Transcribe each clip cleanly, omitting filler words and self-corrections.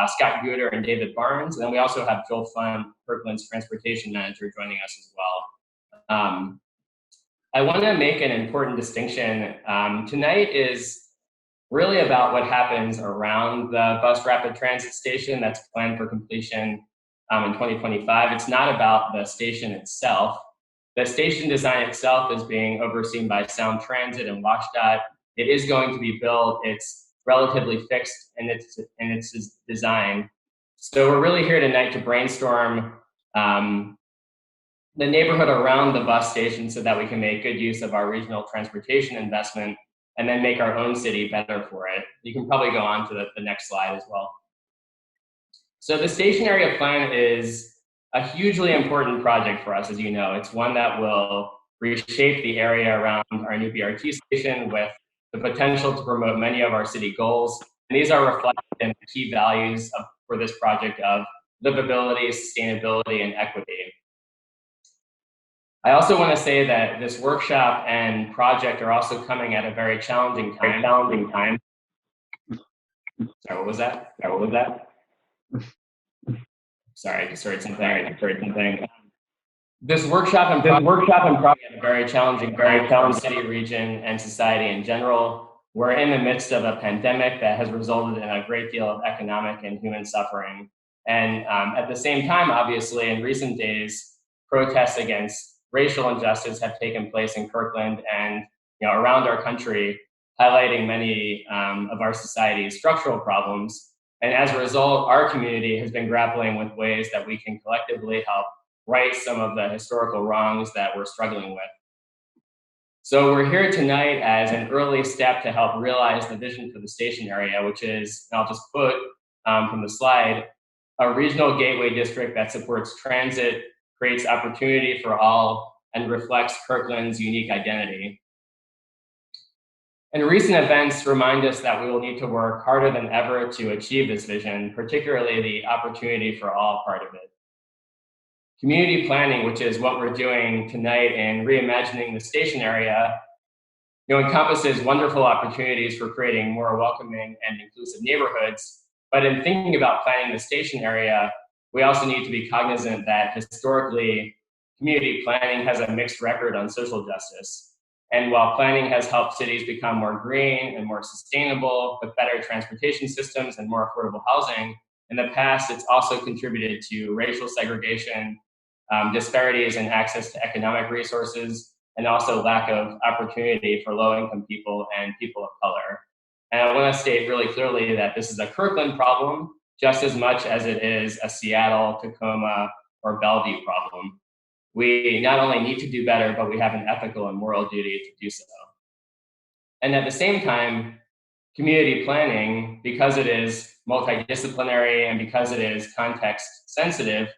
Scott Guder and David Barnes. And then we also have Joel Fun, Kirkland's transportation manager, joining us as well. I want to make an important distinction. Tonight is really about what happens around the bus rapid transit station that's planned for completion in 2025. It's not about the station itself. The station design itself is being overseen by Sound Transit and WashDOT. It is going to be built. It's relatively fixed in its design. So we're really here tonight to brainstorm the neighborhood around the bus station so that we can make good use of our regional transportation investment and then make our own city better for it. You can probably go on to the next slide as well. So the station area plan is a hugely important project for us, as you know. It's one that will reshape the area around our new BRT station with the potential to promote many of our city goals. And these are reflected in the key values for this project of livability, sustainability, and equity. I also want to say that this workshop and project are also coming at a very challenging time. Sorry, what was that? Sorry, I just heard something. This workshop and project at a very challenging city, region, and society in general. We're in the midst of a pandemic that has resulted in a great deal of economic and human suffering. And at the same time, obviously, in recent days, protests against racial injustice have taken place in Kirkland and around our country, highlighting many of our society's structural problems. And as a result, our community has been grappling with ways that we can collectively help right some of the historical wrongs that we're struggling with. So we're here tonight as an early step to help realize the vision for the station area, which is, and I'll just quote from the slide, a regional gateway district that supports transit, creates opportunity for all, and reflects Kirkland's unique identity. And recent events remind us that we will need to work harder than ever to achieve this vision, particularly the opportunity for all part of it. Community planning, which is what we're doing tonight in reimagining the station area, encompasses wonderful opportunities for creating more welcoming and inclusive neighborhoods. But in thinking about planning the station area, we also need to be cognizant that historically, community planning has a mixed record on social justice. And while planning has helped cities become more green and more sustainable with better transportation systems and more affordable housing, in the past, it's also contributed to racial segregation, disparities in access to economic resources, and also lack of opportunity for low-income people and people of color. And I want to state really clearly that this is a Kirkland problem just as much as it is a Seattle, Tacoma, or Bellevue problem. We not only need to do better, but we have an ethical and moral duty to do so. And at the same time, community planning, because it is multidisciplinary and because it is context sensitive,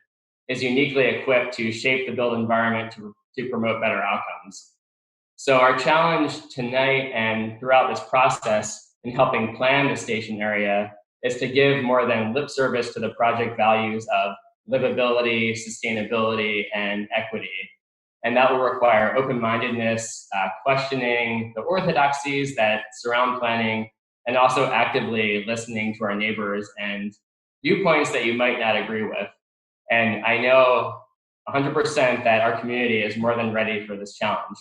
is uniquely equipped to shape the built environment to promote better outcomes. So our challenge tonight and throughout this process in helping plan the station area is to give more than lip service to the project values of livability, sustainability, and equity. And that will require open-mindedness, questioning the orthodoxies that surround planning, and also actively listening to our neighbors and viewpoints that you might not agree with. And I know 100% that our community is more than ready for this challenge.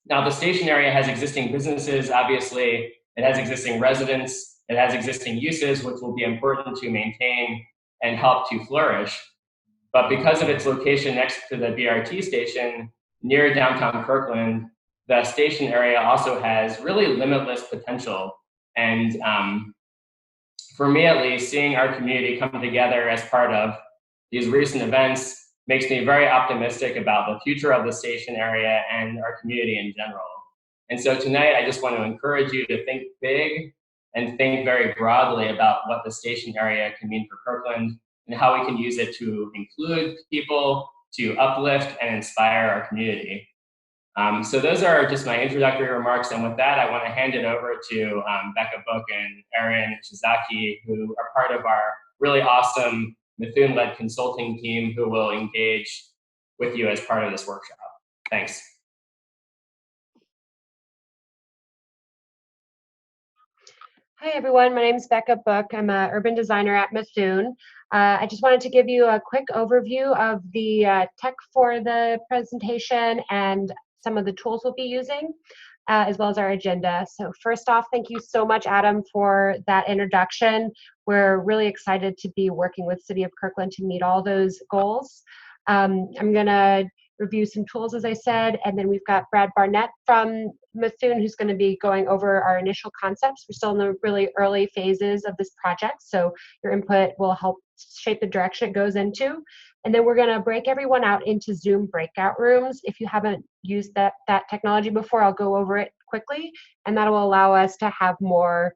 Now, the station area has existing businesses, obviously. It has existing residents. It has existing uses, which will be important to maintain and help to flourish. But because of its location next to the BRT station near downtown Kirkland, the station area also has really limitless potential. And for me, at least, seeing our community come together as part of these recent events makes me very optimistic about the future of the station area and our community in general. And so tonight, I just want to encourage you to think big and think very broadly about what the station area can mean for Kirkland and how we can use it to include people, to uplift and inspire our community. So those are just my introductory remarks. And with that, I want to hand it over to Becca Book and Erin Shizaki, who are part of our really awesome Mithun-led consulting team who will engage with you as part of this workshop. Thanks. Hi, everyone. My name is Becca Book. I'm an urban designer at Methuen. I just wanted to give you a quick overview of the tech for the presentation and some of the tools we'll be using, as well as our agenda. So first off, thank you so much, Adam, for that introduction. We're really excited to be working with City of Kirkland to meet all those goals. I'm going to review some tools, as I said, and then we've got Brad Barnett from Methuen, who's going to be going over our initial concepts. We're still in the really early phases of this project, so your input will help shape the direction it goes into. And then we're going to break everyone out into Zoom breakout rooms. If you haven't used that technology before, I'll go over it quickly, and that will allow us to have more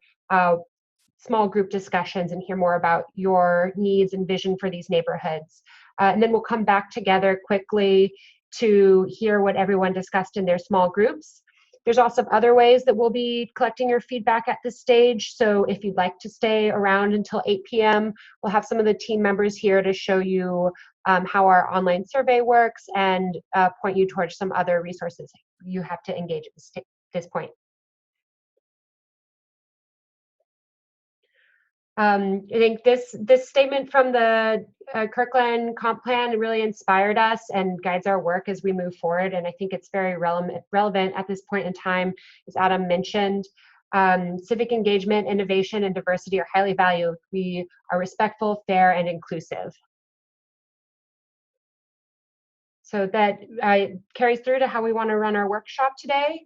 small group discussions and hear more about your needs and vision for these neighborhoods. And then we'll come back together quickly to hear what everyone discussed in their small groups. There's also other ways that we'll be collecting your feedback at this stage. So if you'd like to stay around until 8 p.m., we'll have some of the team members here to show you how our online survey works and point you towards some other resources you have to engage at this point. I think this statement from the Kirkland Comp Plan really inspired us and guides our work as we move forward. And I think it's very relevant at this point in time, as Adam mentioned. Civic engagement, innovation, and diversity are highly valued. We are respectful, fair, and inclusive. So that carries through to how we want to run our workshop today.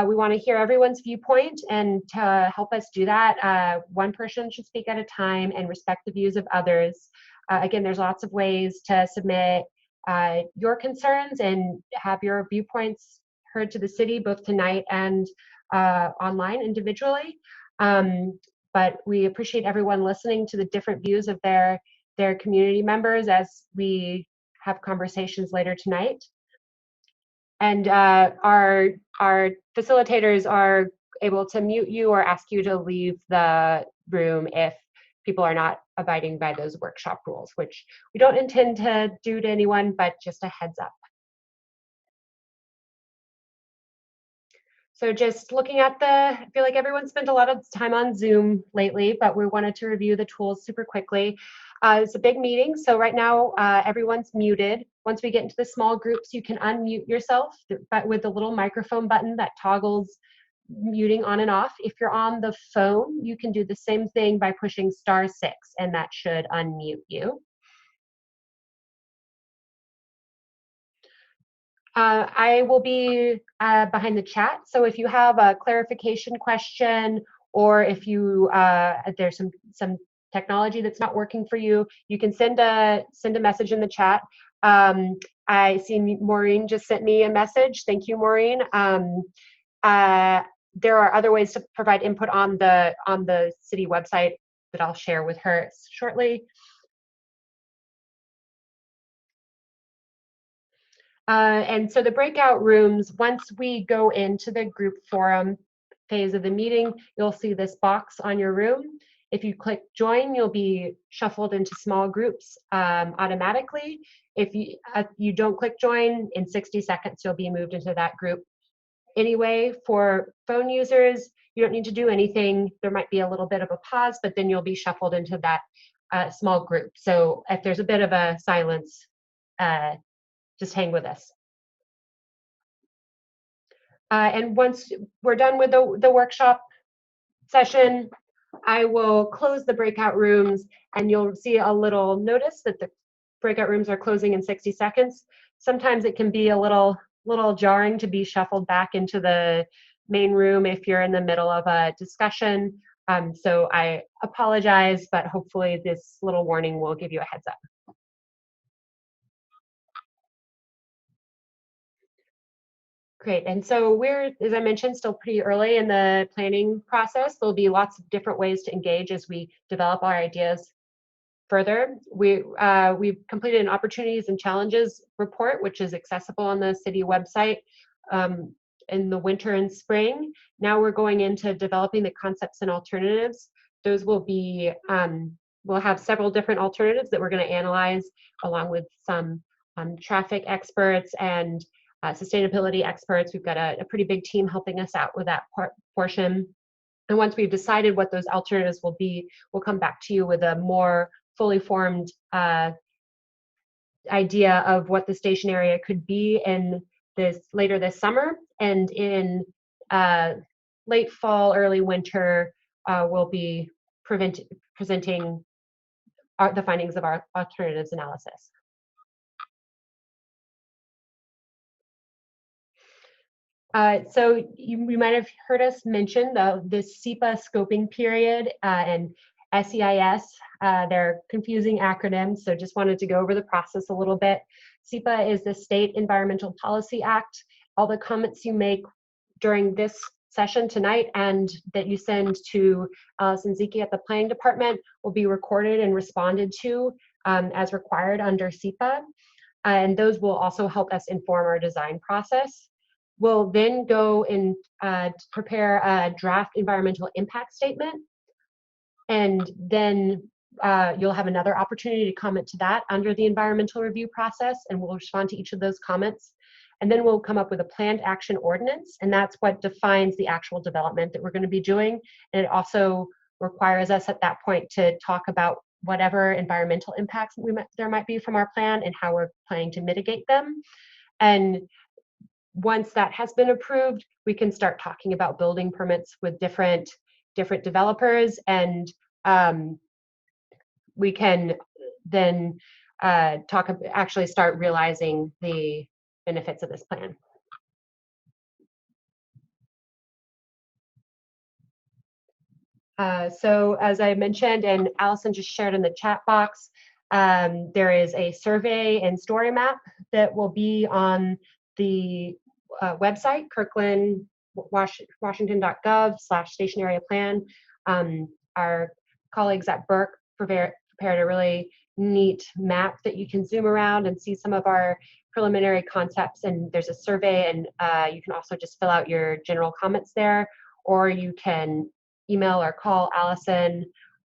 We want to hear everyone's viewpoint, and to help us do that, one person should speak at a time and respect the views of others. Again, there's lots of ways to submit your concerns and have your viewpoints heard to the city, both tonight and online individually. But we appreciate everyone listening to the different views of their community members as we have conversations later tonight. And our facilitators are able to mute you or ask you to leave the room if people are not abiding by those workshop rules, which we don't intend to do to anyone, but just a heads up. So just looking at I feel like everyone spent a lot of time on Zoom lately, but we wanted to review the tools super quickly. It's a big meeting, so right now everyone's muted. Once we get into the small groups, you can unmute yourself but with the little microphone button that toggles muting on and off. If you're on the phone, you can do the same thing by pushing *6, and that should unmute you. I will be behind the chat, so if you have a clarification question, or if there's some technology that's not working for you, you can send a message in the chat. I see Maureen just sent me a message. Thank you, Maureen. There are other ways to provide input on the city website that I'll share with her shortly. And so the breakout rooms, once we go into the group forum phase of the meeting, you'll see this box on your room. If you click join, you'll be shuffled into small groups automatically. If you don't click join, in 60 seconds, you'll be moved into that group. Anyway, for phone users, you don't need to do anything. There might be a little bit of a pause, but then you'll be shuffled into that small group. So if there's a bit of a silence, just hang with us. And once we're done with the workshop session, I will close the breakout rooms, and you'll see a little notice that the breakout rooms are closing in 60 seconds. Sometimes it can be a little jarring to be shuffled back into the main room if you're in the middle of a discussion. So I apologize, but hopefully this little warning will give you a heads up. Great, and so we're, as I mentioned, still pretty early in the planning process. There'll be lots of different ways to engage as we develop our ideas further. We've completed an opportunities and challenges report, which is accessible on the city website in the winter and spring. Now we're going into developing the concepts and alternatives. Those will be, we'll have several different alternatives that we're going to analyze, along with some traffic experts and sustainability experts. We've got a pretty big team helping us out with that portion. And once we've decided what those alternatives will be, we'll come back to you with a more fully formed idea of what the station area could be in later this summer, and in late fall, early winter, we'll be presenting the findings of our alternatives analysis. So you might have heard us mention this SEPA scoping period and SEIS. They're confusing acronyms, so just wanted to go over the process a little bit. SEPA is the State Environmental Policy Act. All the comments you make during this session tonight and that you send to Allison Ziki at the Planning Department will be recorded and responded to as required under SEPA. And those will also help us inform our design process. We'll then go and prepare a draft environmental impact statement. And then you'll have another opportunity to comment to that under the environmental review process, and we'll respond to each of those comments. And then we'll come up with a planned action ordinance, and that's what defines the actual development that we're going to be doing. And it also requires us at that point to talk about whatever environmental impacts there might be from our plan and how we're planning to mitigate them. And once that has been approved, we can start talking about building permits with different developers, and we can then actually start realizing the benefits of this plan. So as I mentioned, and Allison just shared in the chat box, there is a survey and story map that will be on the website, kirklandwashington.gov/station area plan. Our colleagues at Burke prepared a really neat map that you can zoom around and see some of our preliminary concepts, and there's a survey, and you can also just fill out your general comments there, or you can email or call Allison.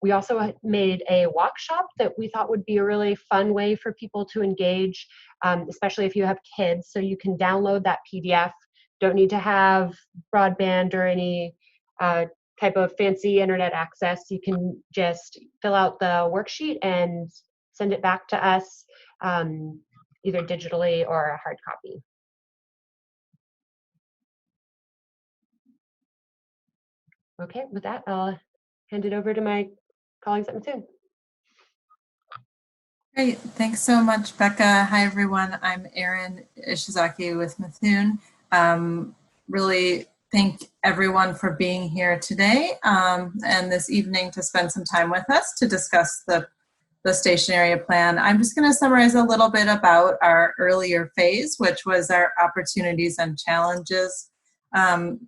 We also made a workshop that we thought would be a really fun way for people to engage, especially if you have kids. So you can download that PDF. Don't need to have broadband or any type of fancy internet access. You can just fill out the worksheet and send it back to us, either digitally or a hard copy. Okay, with that, I'll hand it over to my colleagues at Mithun. Great, thanks so much, Becca. Hi, everyone. I'm Erin Ishizaki with Mithun. Really thank everyone for being here today and this evening to spend some time with us to discuss the station area plan. I'm just going to summarize a little bit about our earlier phase, which was our opportunities and challenges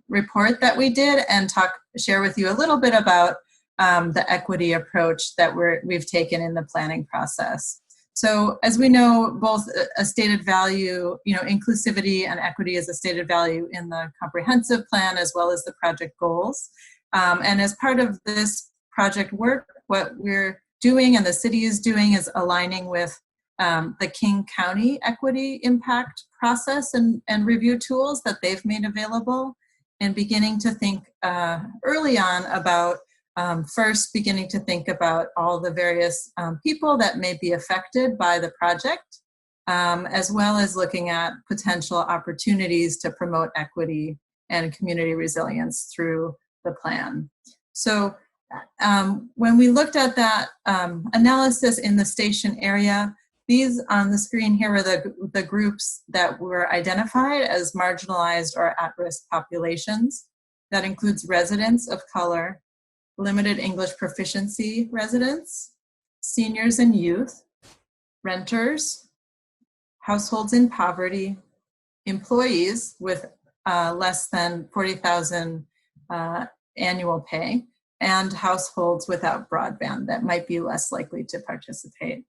report that we did, and share with you a little bit about the equity approach that we've taken in the planning process. So as we know, both a stated value, inclusivity and equity is a stated value in the comprehensive plan as well as the project goals. And as part of this project work, what we're doing and the city is doing is aligning with the King County equity impact process and review tools that they've made available, and beginning to think early on about first beginning to think about all the various people that may be affected by the project, as well as looking at potential opportunities to promote equity and community resilience through the plan. So when we looked at that analysis in the station area, these on the screen here are the groups that were identified as marginalized or at-risk populations. That includes residents of color, limited English proficiency residents, seniors and youth, renters, households in poverty, employees with less than $40,000 annual pay, and households without broadband that might be less likely to participate.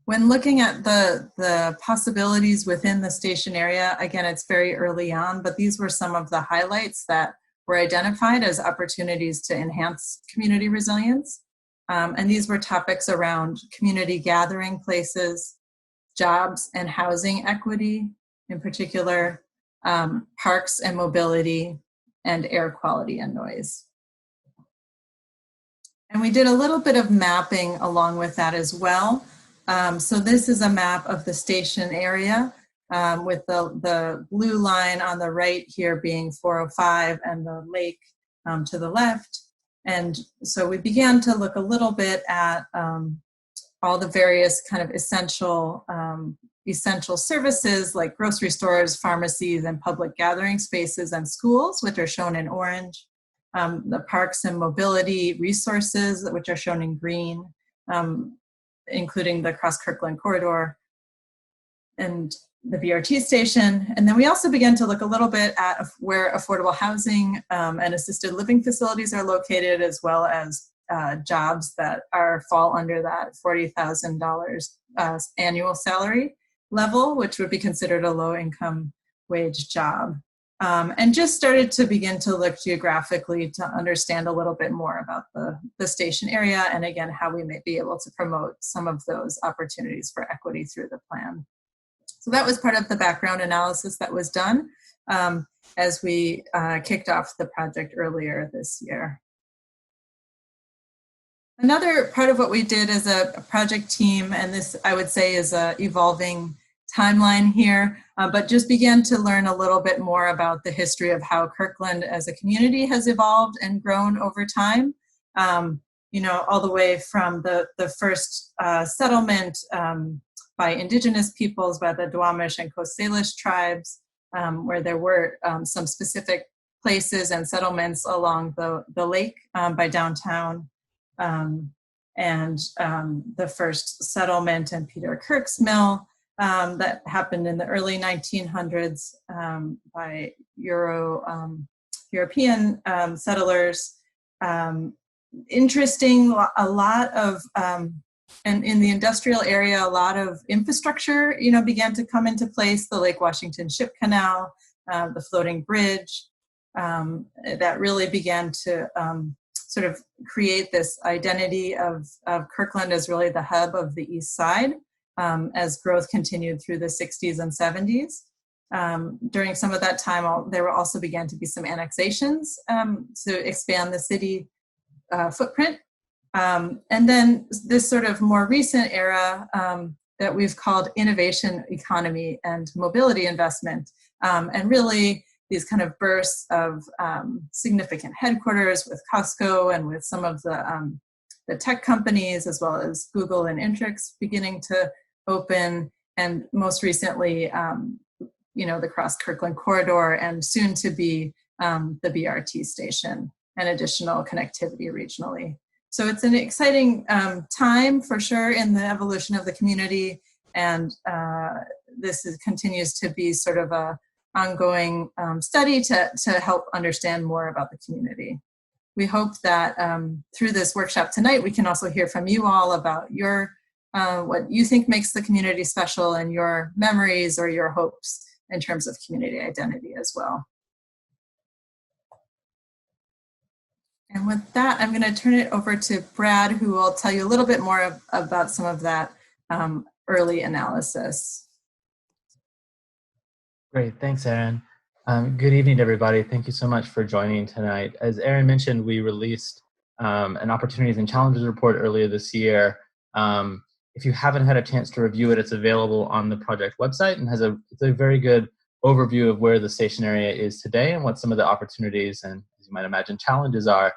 When looking at the possibilities within the station area, again, it's very early on, but these were some of the highlights that were identified as opportunities to enhance community resilience. And these were topics around community gathering places, jobs and housing equity, in particular, parks and mobility, and air quality and noise. And we did a little bit of mapping along with that as well. So this is a map of the station area with the blue line on the right here being 405 and the lake to the left. And so we began to look a little bit at all the various kind of essential services like grocery stores, pharmacies, and public gathering spaces and schools, which are shown in orange. The parks and mobility resources, which are shown in green, including the Cross Kirkland Corridor and the BRT station. And then we also began to look a little bit at where affordable housing and assisted living facilities are located, as well as jobs that fall under that $40,000 annual salary level, which would be considered a low income wage job. And just started to begin to look geographically to understand a little bit more about the station area, and again, how we may be able to promote some of those opportunities for equity through the plan. So that was part of the background analysis that was done as we kicked off the project earlier this year. Another part of what we did as a project team, and this I would say is a evolving timeline here, but just began to learn a little bit more about the history of how Kirkland as a community has evolved and grown over time. You know, all the way from the first settlement by indigenous peoples, by the Duwamish and Coast Salish tribes, where there were some specific places and settlements along the lake by downtown, and the first settlement in Peter Kirk's Mill that happened in the early 1900s by European settlers. Interesting, a lot of, and in the industrial area, a lot of infrastructure, you know, began to come into place. The Lake Washington Ship Canal, the floating bridge, that really began to sort of create this identity of Kirkland as really the hub of the East Side, as growth continued through the 60s and 70s. During some of that time, there also began to be some annexations to expand the city footprint. And then this sort of more recent era that we've called innovation economy and mobility investment, and really these kind of bursts of significant headquarters with Costco and with some of the tech companies, as well as Google and Intrix beginning to open, and most recently, you know, the Cross Kirkland Corridor, and soon to be the BRT station and additional connectivity regionally. So it's an exciting time for sure in the evolution of the community, and this continues to be sort of a ongoing study to help understand more about the community. We hope that through this workshop tonight, we can also hear from you all about your what you think makes the community special, and your memories or your hopes in terms of community identity as well. And with that, I'm going to turn it over to Brad, who will tell you a little bit more about some of that early analysis. Great, thanks, Erin. Good evening, everybody. Thank you so much for joining tonight. As Erin mentioned, we released an Opportunities and Challenges report earlier this year. If you haven't had a chance to review it, it's available on the project website, and it's a very good overview of where the station area is today and what some of the opportunities and, as you might imagine, challenges are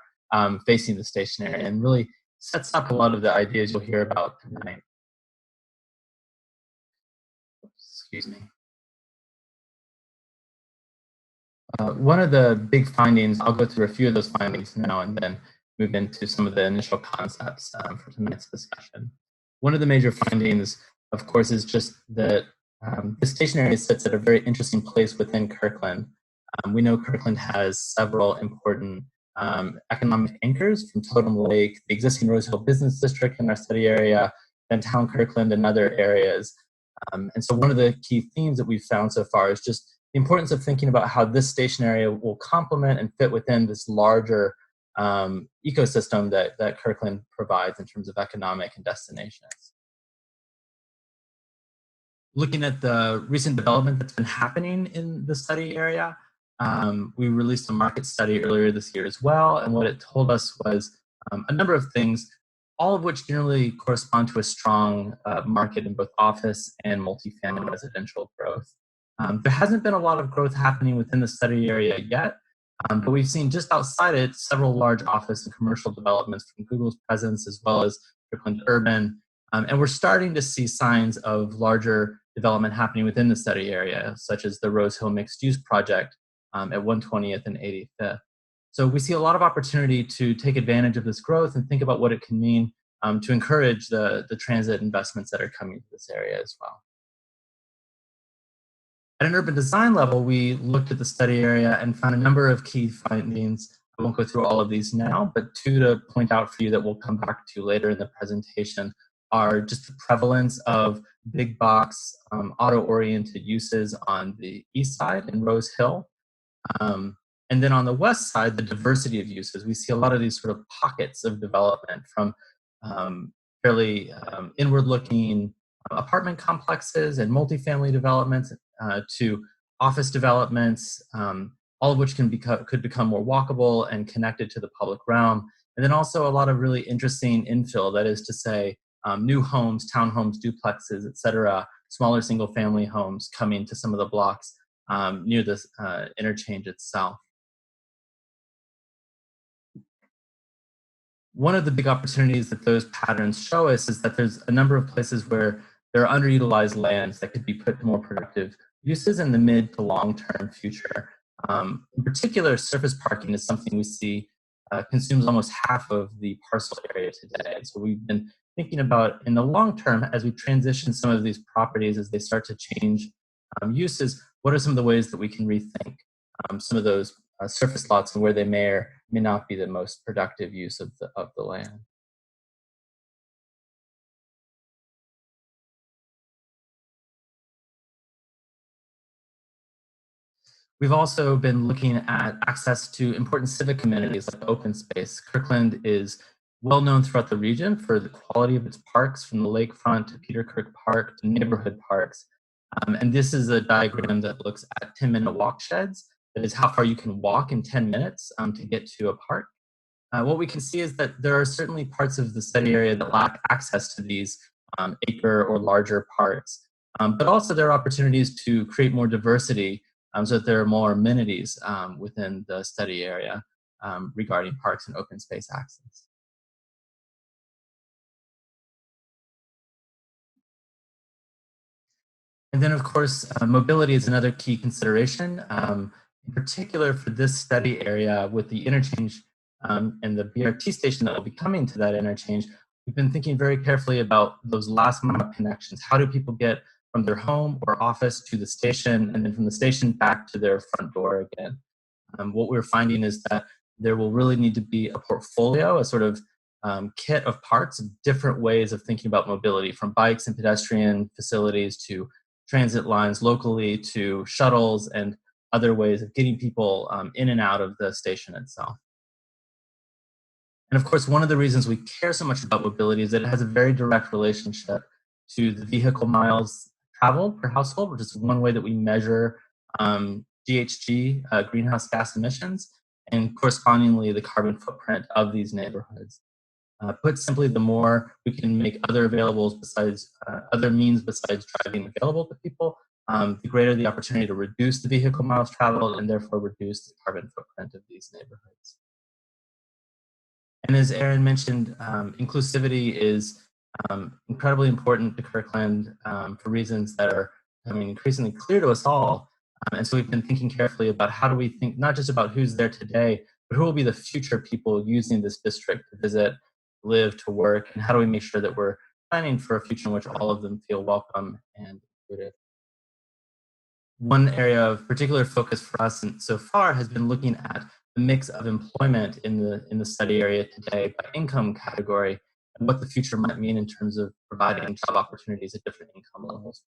facing the station area, and really sets up a lot of the ideas you'll hear about tonight. Excuse me. One of the big findings, I'll go through a few of those findings now and then move into some of the initial concepts for tonight's discussion. One of the major findings, of course, is just that the station area sits at a very interesting place within Kirkland. We know Kirkland has several important economic anchors, from Totem Lake, the existing Rose Hill Business District in our study area, then Town Kirkland and other areas. And so one of the key themes that we've found so far is just the importance of thinking about how this station area will complement and fit within this larger ecosystem that Kirkland provides in terms of economic and destinations. Looking at the recent development that's been happening in the study area, We released a market study earlier this year as well, and what it told us was a number of things, all of which generally correspond to a strong market in both office and multifamily residential growth. There hasn't been a lot of growth happening within the study area yet, but we've seen just outside it several large office and commercial developments from Google's presence as well as Kirkland Urban. And we're starting to see signs of larger development happening within the study area, such as the Rose Hill Mixed Use Project at 120th and 85th. So we see a lot of opportunity to take advantage of this growth and think about what it can mean to encourage the transit investments that are coming to this area as well. At an urban design level, we looked at the study area and found a number of key findings. I won't go through all of these now, but two to point out for you that we'll come back to later in the presentation are just the prevalence of big box auto-oriented uses on the east side in Rose Hill. And then on the west side, the diversity of uses. We see a lot of these sort of pockets of development from fairly inward-looking apartment complexes and multifamily developments to office developments, all of which could become more walkable and connected to the public realm. And then also a lot of really interesting infill, that is to say, new homes, townhomes, duplexes, et cetera, smaller single-family homes coming to some of the blocks near the interchange itself. One of the big opportunities that those patterns show us is that there's a number of places where there are underutilized lands that could be put to more productive uses in the mid to long-term future. In particular, surface parking is something we see consumes almost half of the parcel area today. And so we've been thinking about, in the long term, as we transition some of these properties, as they start to change uses, what are some of the ways that we can rethink some of those surface lots and where they may or may not be the most productive use of the land. We've also been looking at access to important civic amenities like open space. Kirkland is well known throughout the region for the quality of its parks, from the lakefront to Peter Kirk Park to neighborhood parks. And this is a diagram that looks at 10-minute walk sheds. That is how far you can walk in 10 minutes to get to a park. What we can see is that there are certainly parts of the study area that lack access to these acre or larger parks. But also there are opportunities to create more diversity so that there are more amenities within the study area regarding parks and open space access. And then, of course, mobility is another key consideration, in particular for this study area with the interchange and the BRT station that will be coming to that interchange. We've been thinking very carefully about those last mile connections. How do people get from their home or office to the station, and then from the station back to their front door again? What we're finding is that there will really need to be a portfolio, a sort of kit of parts, different ways of thinking about mobility, from bikes and pedestrian facilities to transit lines locally to shuttles and other ways of getting people in and out of the station itself. And of course, one of the reasons we care so much about mobility is that it has a very direct relationship to the vehicle miles traveled per household, which is one way that we measure GHG, greenhouse gas emissions, and correspondingly the carbon footprint of these neighborhoods. Put simply, the more we can make other means besides driving available to people, the greater the opportunity to reduce the vehicle miles traveled and therefore reduce the carbon footprint of these neighborhoods. And as Aaron mentioned, inclusivity is incredibly important to Kirkland for reasons that are becoming increasingly clear to us all. And so we've been thinking carefully about how do we think not just about who's there today, but who will be the future people using this district to visit, live, to work, and how do we make sure that we're planning for a future in which all of them feel welcome and included. One area of particular focus for us so far has been looking at the mix of employment in the study area today by income category and what the future might mean in terms of providing job opportunities at different income levels.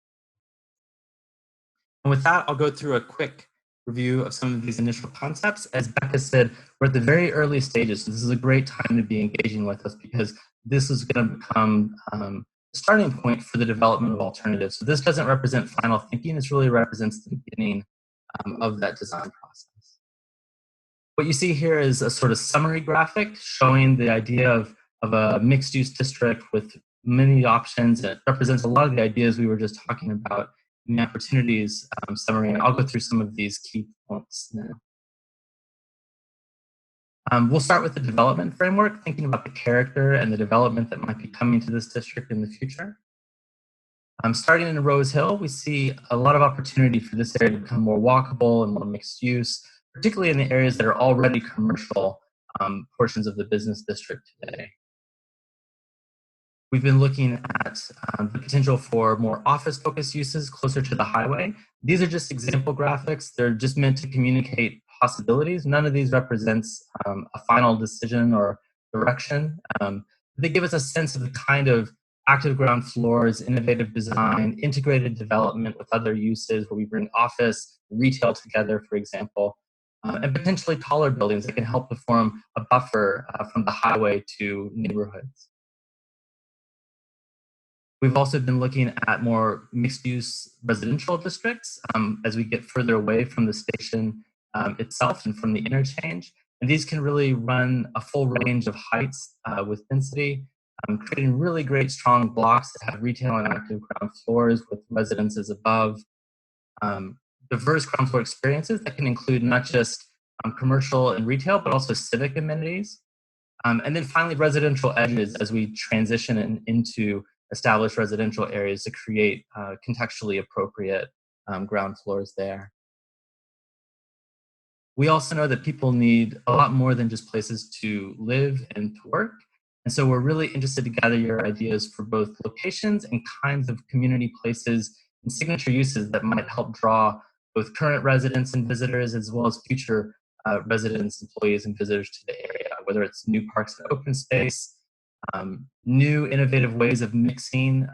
And with that, I'll go through a quick review of some of these initial concepts. As Becca said, we're at the very early stages, so this is a great time to be engaging with us because this is going to become the starting point for the development of alternatives. So this doesn't represent final thinking, this really represents the beginning of that design process. What you see here is a sort of summary graphic showing the idea of a mixed-use district with many options. It represents a lot of the ideas we were just talking about in the opportunities summary. And I'll go through some of these key points now. We'll start with the development framework, thinking about the character and the development that might be coming to this district in the future. Starting in Rose Hill, we see a lot of opportunity for this area to become more walkable and more mixed use, particularly in the areas that are already commercial portions of the business district today. We've been looking at the potential for more office-focused uses closer to the highway. These are just example graphics. They're just meant to communicate possibilities. None of these represents a final decision or direction. They give us a sense of the kind of active ground floors, innovative design, integrated development with other uses where we bring office, retail together, for example, and potentially taller buildings that can help to form a buffer from the highway to neighborhoods. We've also been looking at more mixed-use residential districts as we get further away from the station itself and from the interchange. And these can really run a full range of heights with density, creating really great, strong blocks that have retail and active ground floors with residences above. Diverse ground floor experiences that can include not just commercial and retail, but also civic amenities. And then finally, residential edges as we transition into established residential areas to create contextually appropriate ground floors there. We also know that people need a lot more than just places to live and to work. And so we're really interested to gather your ideas for both locations and kinds of community places and signature uses that might help draw both current residents and visitors as well as future residents, employees, and visitors to the area, whether it's new parks and open space, new innovative ways of mixing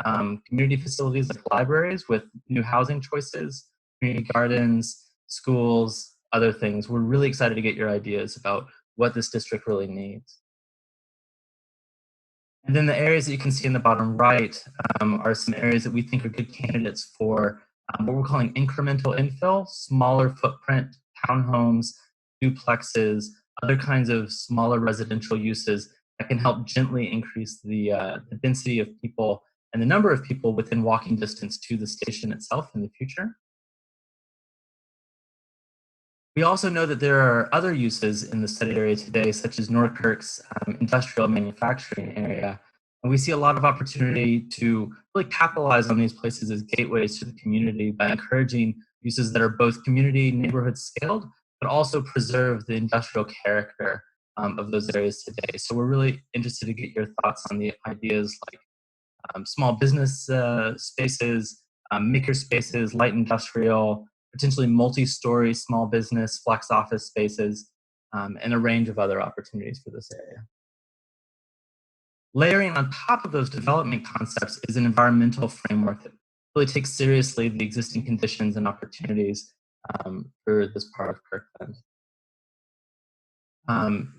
community facilities like libraries with new housing choices, community gardens, schools, other things. We're really excited to get your ideas about what this district really needs. And then the areas that you can see in the bottom right are some areas that we think are good candidates for what we're calling incremental infill, smaller footprint townhomes, duplexes, other kinds of smaller residential uses that can help gently increase the density of people and the number of people within walking distance to the station itself in the future. We also know that there are other uses in the study area today, such as Northkirk's industrial manufacturing area. And we see a lot of opportunity to really capitalize on these places as gateways to the community by encouraging uses that are both community neighborhood scaled, but also preserve the industrial character of those areas today. So we're really interested to get your thoughts on the ideas like small business spaces, maker spaces, light industrial, potentially multi-story small business, flex office spaces, and a range of other opportunities for this area. Layering on top of those development concepts is an environmental framework that really takes seriously the existing conditions and opportunities for this part of Kirkland.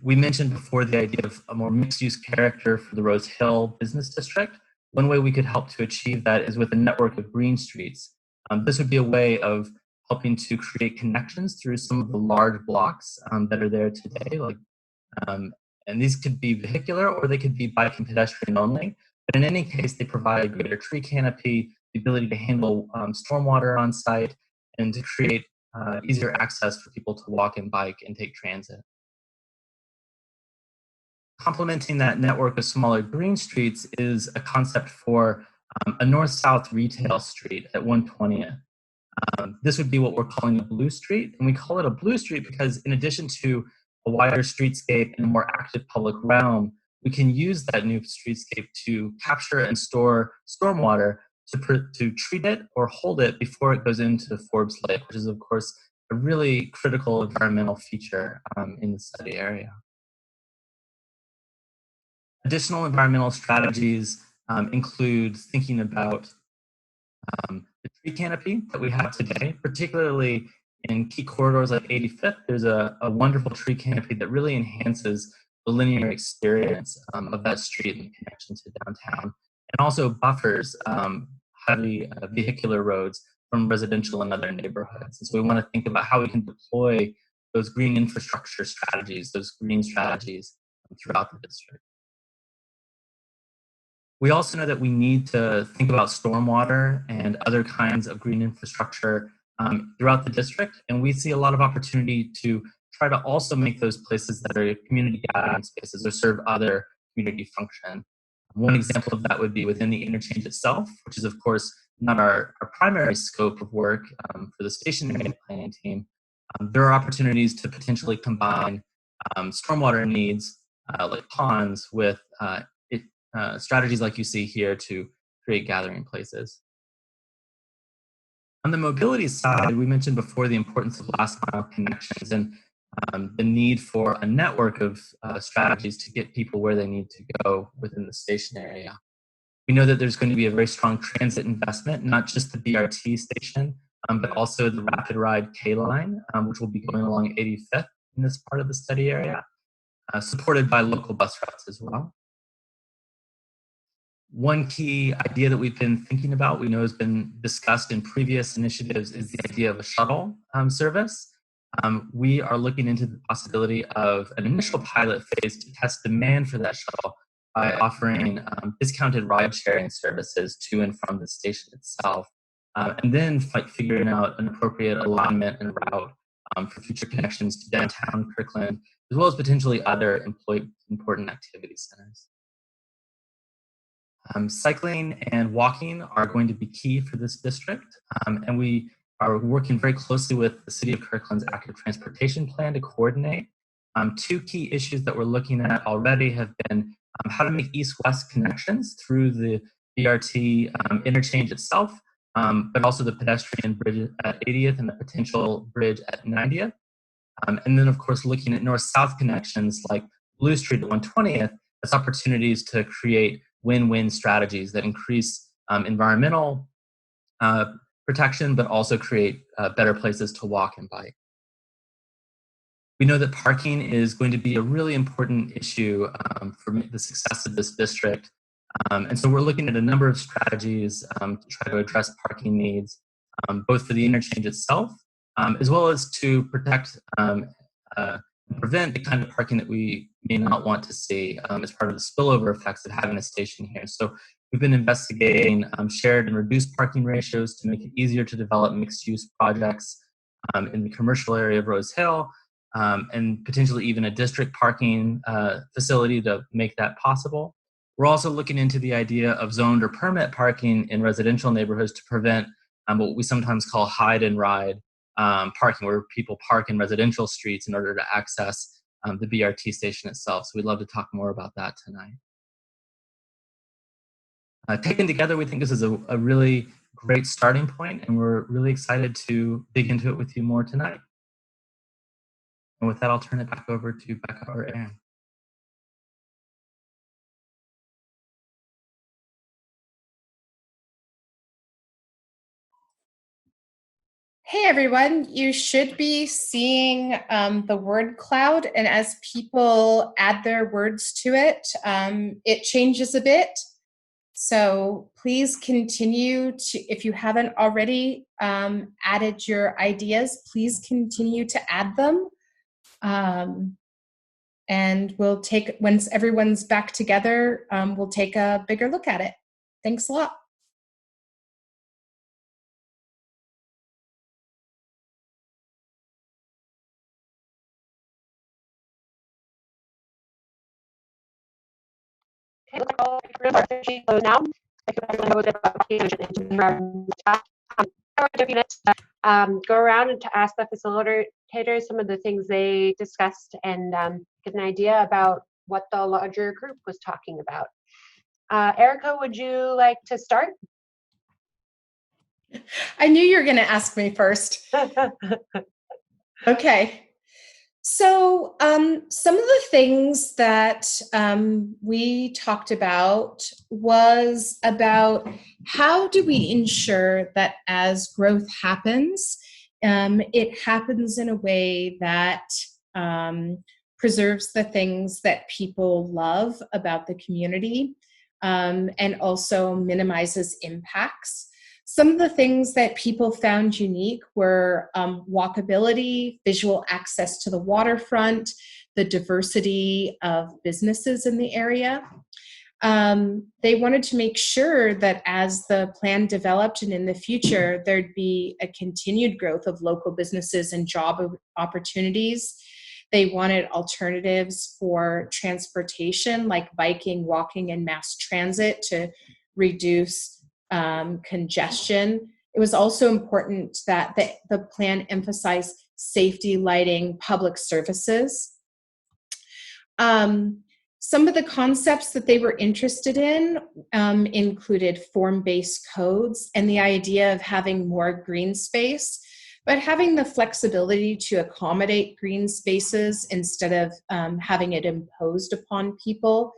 We mentioned before the idea of a more mixed-use character for the Rose Hill Business District. One way we could help to achieve that is with a network of green streets. This would be a way of helping to create connections through some of the large blocks that are there today. And these could be vehicular or they could be bike and pedestrian only. But in any case, they provide greater tree canopy, the ability to handle stormwater on site, and to create easier access for people to walk and bike and take transit. Complementing that network of smaller green streets is a concept for a north-south retail street at 120th. This would be what we're calling a blue street. And we call it a blue street because in addition to a wider streetscape and a more active public realm, we can use that new streetscape to capture and store stormwater to treat it or hold it before it goes into Forbes Lake, which is, of course, a really critical environmental feature in the study area. Additional environmental strategies include thinking about the tree canopy that we have today, particularly in key corridors like 85th. There's a wonderful tree canopy that really enhances the linear experience of that street and connection to downtown, and also buffers heavy vehicular roads from residential and other neighborhoods. And so we want to think about how we can deploy those green infrastructure strategies, those green strategies throughout the district. We also know that we need to think about stormwater and other kinds of green infrastructure throughout the district, and we see a lot of opportunity to try to also make those places that are community gathering spaces or serve other community function. One example of that would be within the interchange itself, which is of course not our primary scope of work for the station area planning team. There are opportunities to potentially combine stormwater needs like ponds with strategies like you see here to create gathering places. On the mobility side, we mentioned before the importance of last mile connections and the need for a network of strategies to get people where they need to go within the station area. We know that there's going to be a very strong transit investment, not just the BRT station, but also the Rapid Ride K line, which will be going along 85th in this part of the study area, supported by local bus routes as well. One key idea that we've been thinking about, we know has been discussed in previous initiatives, is the idea of a shuttle service. We are looking into the possibility of an initial pilot phase to test demand for that shuttle by offering discounted ride-sharing services to and from the station itself, and then figuring out an appropriate alignment and route for future connections to downtown Kirkland, as well as potentially other important activity centers. Cycling and walking are going to be key for this district, and we are working very closely with the City of Kirkland's active transportation plan to coordinate. Two key issues that we're looking at already have been how to make east-west connections through the BRT interchange itself, but also the pedestrian bridge at 80th and the potential bridge at 90th. And then, of course, looking at north-south connections like Blue Street at 120th as opportunities to create win-win strategies that increase environmental protection, but also create better places to walk and bike. We know that parking is going to be a really important issue for the success of this district. And so we're looking at a number of strategies to try to address parking needs, both for the interchange itself, as well as to protect and prevent the kind of parking that we may not want to see as part of the spillover effects of having a station here. So we've been investigating shared and reduced parking ratios to make it easier to develop mixed-use projects in the commercial area of Rose Hill, and potentially even a district parking facility to make that possible. We're also looking into the idea of zoned or permit parking in residential neighborhoods to prevent what we sometimes call hide and ride parking, where people park in residential streets in order to access the BRT station itself. So we'd love to talk more about that tonight. Taken together, we think this is a really great starting point, and we're really excited to dig into it with you more tonight. And with that, I'll turn it back over to Becca or Erin. Hey everyone, you should be seeing the word cloud, and as people add their words to it, it changes a bit. So please continue to, if you haven't already added your ideas, please continue to add them. And we'll take, once everyone's back together, we'll take a bigger look at it. Thanks a lot. Okay, looks like all three rooms are officially closed now. Go around and to ask the facilitators some of the things they discussed and get an idea about what the larger group was talking about. Erica, would you like to start? I knew you were going to ask me first. Okay. So some of the things that we talked about was about how do we ensure that as growth happens, it happens in a way that preserves the things that people love about the community and also minimizes impacts. Some of the things that people found unique were walkability, visual access to the waterfront, the diversity of businesses in the area. They wanted to make sure that as the plan developed and in the future, there'd be a continued growth of local businesses and job opportunities. They wanted alternatives for transportation like biking, walking, and mass transit to reduce congestion. It was also important that the plan emphasized safety, lighting, public services. Some of the concepts that they were interested in included form-based codes and the idea of having more green space, but having the flexibility to accommodate green spaces instead of having it imposed upon people.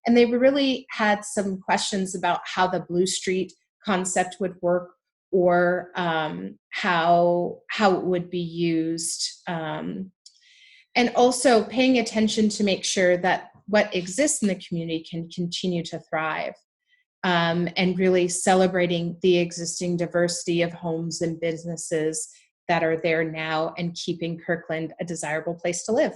And they really had some questions about how the Blue Street concept would work, or how it would be used. And also paying attention to make sure that what exists in the community can continue to thrive, and really celebrating the existing diversity of homes and businesses that are there now and keeping Kirkland a desirable place to live.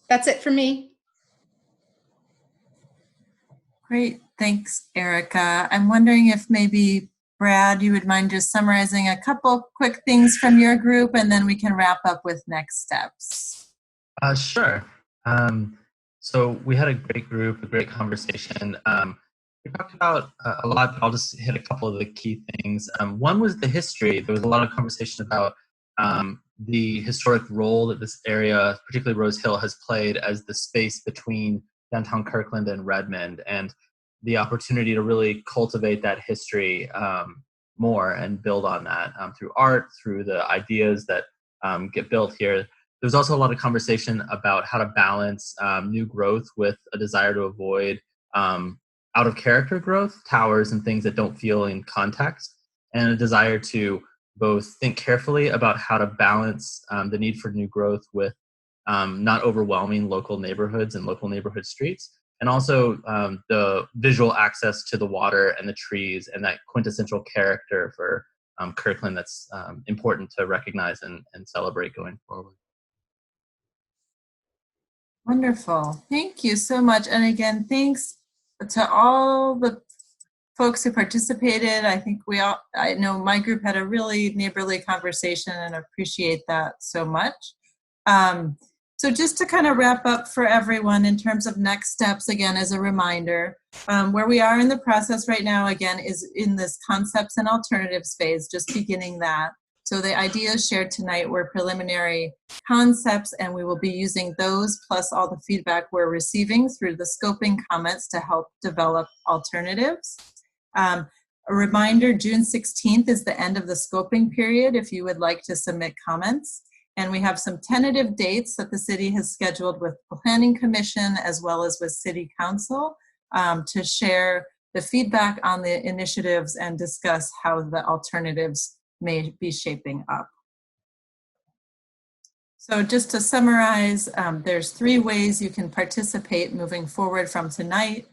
That's it for me. Great, thanks, Erica. I'm wondering if maybe Brad, you would mind just summarizing a couple quick things from your group, and then we can wrap up with next steps. Sure. So we had a great group, a great conversation. We talked about a lot, but I'll just hit a couple of the key things. One was the history. There was a lot of conversation about the historic role that this area, particularly Rose Hill, has played as the space between downtown Kirkland and Redmond, and the opportunity to really cultivate that history more and build on that through art, through the ideas that get built here. There's also a lot of conversation about how to balance new growth with a desire to avoid out of character growth, towers and things that don't feel in context, and a desire to both think carefully about how to balance the need for new growth with not overwhelming local neighborhoods and local neighborhood streets, and also the visual access to the water and the trees and that quintessential character for Kirkland that's important to recognize and celebrate going forward. Wonderful. Thank you so much. And again, thanks to all the folks who participated. I know my group had a really neighborly conversation and appreciate that so much. So just to kind of wrap up for everyone in terms of next steps, again, as a reminder, where we are in the process right now, again, is in this concepts and alternatives phase, just beginning that. So the ideas shared tonight were preliminary concepts, and we will be using those plus all the feedback we're receiving through the scoping comments to help develop alternatives. A reminder, June 16th is the end of the scoping period if you would like to submit comments. And we have some tentative dates that the city has scheduled with the Planning Commission as well as with City Council to share the feedback on the initiatives and discuss how the alternatives may be shaping up. So just to summarize, there's 3 ways you can participate moving forward from tonight.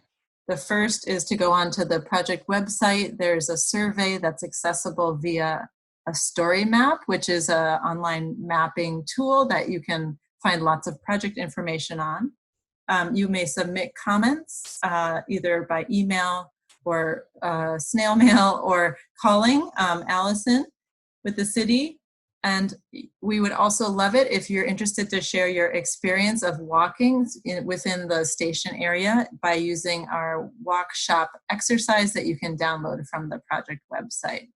The first is to go onto the project website. There's a survey that's accessible via a story map, which is an online mapping tool that you can find lots of project information on. You may submit comments either by email or snail mail or calling Allison with the city. And we would also love it if you're interested to share your experience of walking within the station area by using our walk shop exercise that you can download from the project website.